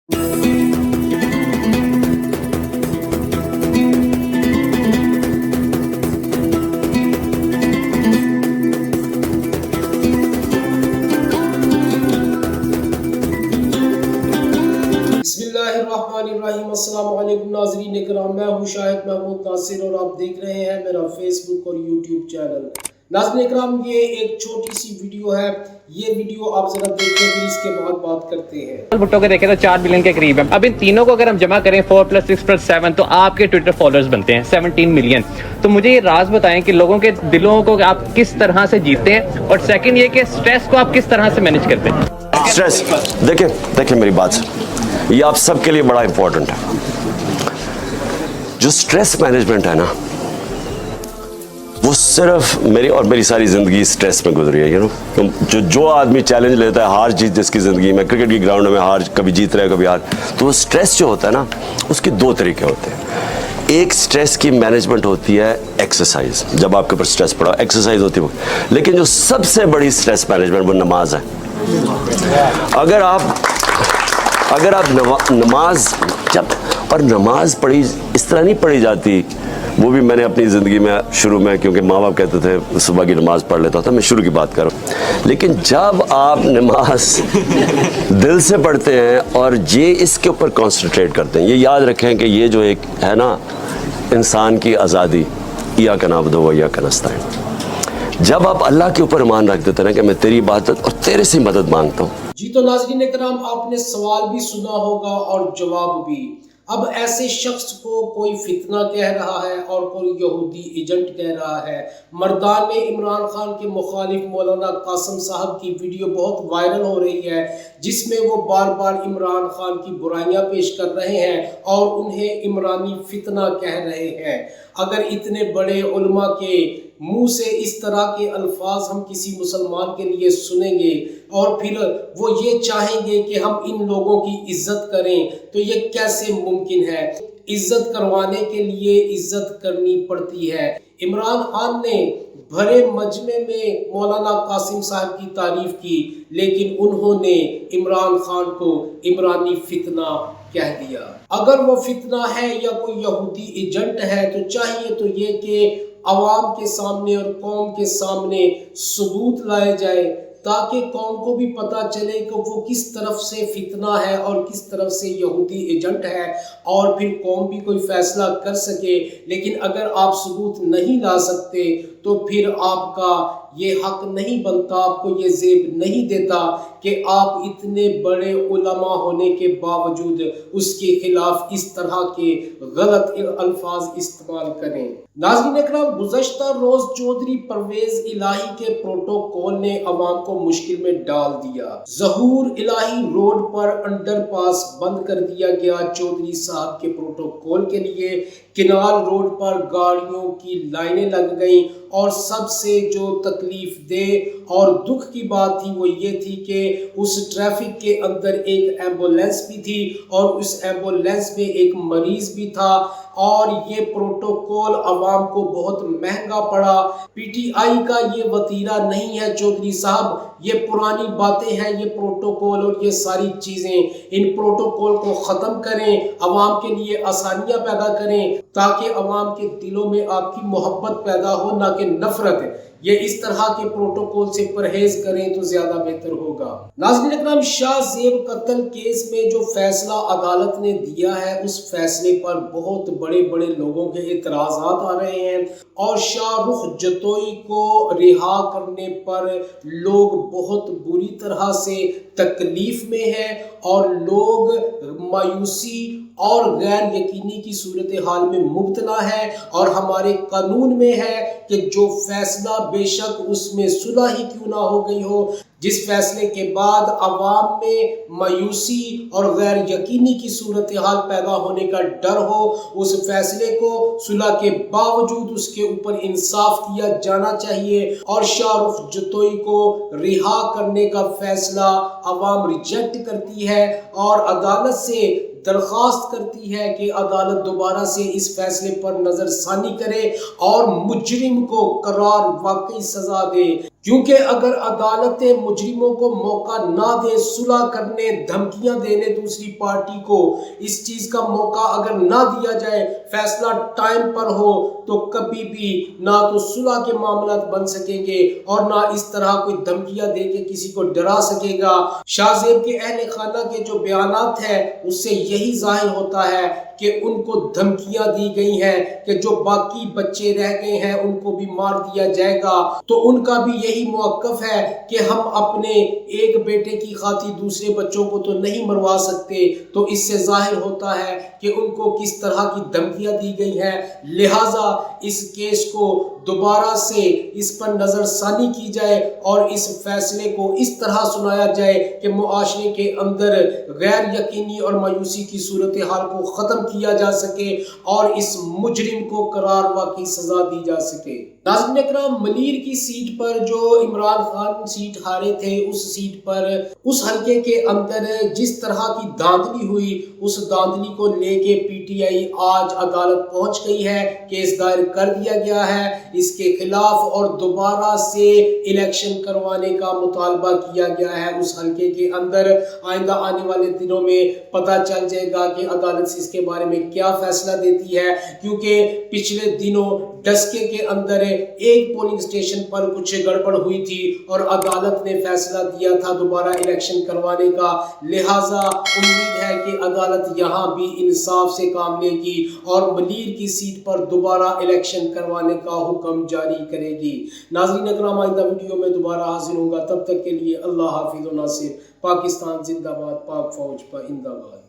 बिस्मिल्लाहिर्रहमानिर्रहीम। अस्सलाम वालेकुम नाज़रीन इकराम, मैं हूँ शाहिद महमूद नासिर और आप देख रहे हैं मेरा फेसबुक और यूट्यूब चैनल। नाज़रीन इकराम, ये एक छोटी सी वीडियो है, ये वीडियो आप जरा देखें फिर इसके बाद बात करते हैं। भुट्टो के देखें तो 4 बिलियन के करीब है। अब इन तीनों को अगर हम जमा करें 4 + 6 + 7 तो आपके ट्विटर फॉलोअर्स बनते हैं 17 मिलियन। तो मुझे ये राज बताएं कि लोगों के दिलों को आप किस तरह से जीतते हैं, और सेकंड ये कि स्ट्रेस को आप किस तरह से मैनेज करते हैं। स्ट्रेस देखिए मेरी बात, ये आप सबके लिए बड़ा इंपॉर्टेंट है। जो स्ट्रेस मैनेजमेंट है ना, वो सिर्फ मेरी सारी ज़िंदगी स्ट्रेस में गुजरी है। यू नो, जो आदमी चैलेंज लेता है, हार जीत जिसकी ज़िंदगी में, क्रिकेट की ग्राउंड में हार, कभी जीत रहा है कभी हार, तो वो स्ट्रेस जो होता है ना, उसके 2 तरीके होते हैं। एक स्ट्रेस की मैनेजमेंट होती है एक्सरसाइज, जब आपके ऊपर स्ट्रेस पड़ा एक्सरसाइज होती है वो। लेकिन जो सबसे बड़ी स्ट्रेस मैनेजमेंट वो नमाज है। अगर आप नमाज पढ़ी, इस तरह नहीं पढ़ी जाती। वो भी मैंने अपनी ज़िंदगी में शुरू में, क्योंकि माँ बाप कहते थे सुबह की नमाज़ पढ़ लेता था, मैं शुरू की बात कर रहा हूँ। लेकिन जब आप नमाज दिल से पढ़ते हैं और ये इसके ऊपर कंसंट्रेट करते हैं, ये याद रखें कि ये जो एक है ना इंसान की आज़ादी, इय्याका नअबुदु व इय्याका नस्तईन, जब आप अल्लाह के ऊपर ईमान रख देते हैं कि मैं तेरी इबादत और तेरे से मदद मांगता हूँ। जी तो नाज़रीन इकराम, आपने सवाल भी सुना होगा और जवाब भी। अब ऐसे शख्स को कोई फितना कह रहा है और कोई यहूदी एजेंट कह रहा है। मर्दान में इमरान खान के मुखालिफ मौलाना कासिम साहब की वीडियो बहुत वायरल हो रही है, जिसमें वो बार बार इमरान खान की बुराइयां पेश कर रहे हैं और उन्हें इमरानी फितना कह रहे हैं। अगर इतने बड़े उलमा के मुंह से इस तरह के अल्फाज हम किसी मुसलमान के लिए सुनेंगे और फिर वो ये चाहेंगे कि हम इन लोगों की इज्जत करें, तो ये कैसे मुमकिन है। इज्जत करवाने के लिए इज्जत करनी पड़ती है। इमरान खान ने भरे मजमे में मौलाना कासिम साहब की तारीफ की, लेकिन उन्होंने इमरान खान को इमरानी फितना कह दिया। अगर वो फितना है या कोई यहूदी एजेंट है, तो चाहिए तो ये कि अवाम के सामने और कौम के सामने सबूत लाए जाए, ताकि कौम को भी पता चले कि वो किस तरफ से फितना है और किस तरफ से यहूदी एजेंट है, और फिर कौम भी कोई फैसला कर सके। लेकिन अगर आप सबूत नहीं ला सकते तो फिर आपका ये हक नहीं बनता, आपको ये ज़ेब नहीं देता कि आप इतने बड़े उलमा होने के बावजूद उसके खिलाफ इस तरह के गलत अल्फाज इस्तेमाल करें। नाज़रीन इकराम, गुज़श्ता रोज़ चौधरी परवेज़ इलाही के प्रोटोकॉल ने अवाम को मुश्किल में डाल दिया। ज़हूर इलाही रोड पर अंडरपास बंद कर दिया गया चौधरी साहब के प्रोटोकॉल के लिए। किनाल रोड पर गाड़ियों की लाइनें लग गईं, और सबसे जो तकलीफ दे और दुख की बात थी वो ये थी कि उस ट्रैफिक के अंदर एक एम्बुलेंस भी थी और उस एम्बुलेंस में एक मरीज भी था, और ये प्रोटोकॉल अवाम को बहुत महंगा पड़ा। पीटीआई का ये वतीरा नहीं है चौधरी साहब, ये पुरानी बातें हैं, ये प्रोटोकॉल और ये सारी चीज़ें। इन प्रोटोकॉल को ख़त्म करें, अवाम के लिए आसानियाँ पैदा करें, ताकि अवाम के दिलों में आपकी मोहब्बत पैदा हो, ना कि नफरत। ये इस तरह के प्रोटोकॉल से परहेज करें तो ज्यादा बेहतर होगा। नाज़रीन इकराम, शाह ज़ेब कत्ल केस में जो फैसला अदालत ने दिया है, उस फैसले पर बहुत बड़े बड़े लोगों के एतराज़ात आ रहे हैं, और शाहरुख जतोई को रिहा करने पर लोग बहुत बुरी तरह से तकलीफ में है, और लोग मायूसी और गैर यकीनी की सूरत हाल में मुब्तला है। और हमारे कानून में है कि जो फैसला, बेशक उसमें सुलह ही क्यों ना हो गई हो, जिस फैसले के बाद अवाम में मायूसी और गैर यकीनी की सूरत हाल पैदा होने का डर हो, उस फैसले को सुलह के बावजूद उसके ऊपर इंसाफ किया जाना चाहिए। और शाहरुख जतोई को रिहा करने का फैसला अवाम रिजेक्ट करती है और अदालत से दरख्वास्त करती है कि अदालत दोबारा से इस फैसले पर नजरसानी करे और मुजरिम को करार वाकई सजा दे। کیونکہ اگر عدالتیں مجرموں کو موقع نہ دیں صلح کرنے، دھمکیاں دینے دوسری پارٹی کو، اس چیز کا موقع اگر نہ دیا جائے، فیصلہ ٹائم پر ہو، تو کبھی بھی نہ تو صلح کے معاملات بن سکیں گے اور نہ اس طرح کوئی دھمکیاں دے کے کسی کو ڈرا سکے گا۔ شاہ زیب کے اہل خانہ کے جو بیانات ہیں اس سے یہی ظاہر ہوتا ہے کہ ان کو دھمکیاں دی گئی ہیں کہ جو باقی بچے رہ گئے ہیں ان کو بھی مار دیا جائے گا، تو ان کا بھی یہی موقف ہے کہ ہم اپنے ایک بیٹے کی خاطر دوسرے بچوں کو تو نہیں مروا سکتے۔ تو اس سے ظاہر ہوتا ہے کہ ان کو کس طرح کی دھمکیاں دی گئی ہیں، لہٰذا اس کیس کو دوبارہ سے اس پر نظر ثانی کی جائے اور اس فیصلے کو اس طرح سنایا جائے کہ معاشرے کے اندر غیر یقینی اور مایوسی کی صورتحال کو ختم کیا جا سکے اور اس مجرم کو قرار واقعی سزا دی جا سکے۔ ناظرین اکرام، ملیر کی سیٹ پر جو عمران خان سیٹ ہارے تھے، اس سیٹ پر اس حلقے کے اندر جس طرح کی دھاندلی ہوئی، اس دھاندلی کو لے کے پی ٹی آئی آج عدالت پہنچ گئی ہے، کیس دائر کر دیا گیا ہے اس کے خلاف اور دوبارہ سے الیکشن کروانے کا مطالبہ کیا گیا ہے اس حلقے کے اندر۔ آئندہ آنے والے دنوں میں پتہ چل جائے گا کہ عدالت اس کے بارے میں کیا فیصلہ دیتی ہے، کیونکہ پچھلے دنوں ڈسکے کے اندر ایک پولنگ اسٹیشن پر کچھ گڑبڑ ہوئی تھی اور عدالت نے فیصلہ دیا تھا دوبارہ الیکشن کروانے کا، لہٰذا امید ہے کہ عدالت یہاں بھی انصاف سے کام لے گی اور ملیر کی سیٹ پر دوبارہ الیکشن کروانے کا حکم جاری کرے گی۔ ناظرین اکرام، آئندہ ویڈیو میں دوبارہ حاضر ہوں گا، تب تک کے لیے اللہ حافظ و ناصر۔ پاکستان زندہ باد، پاک فوج پائندہ باد۔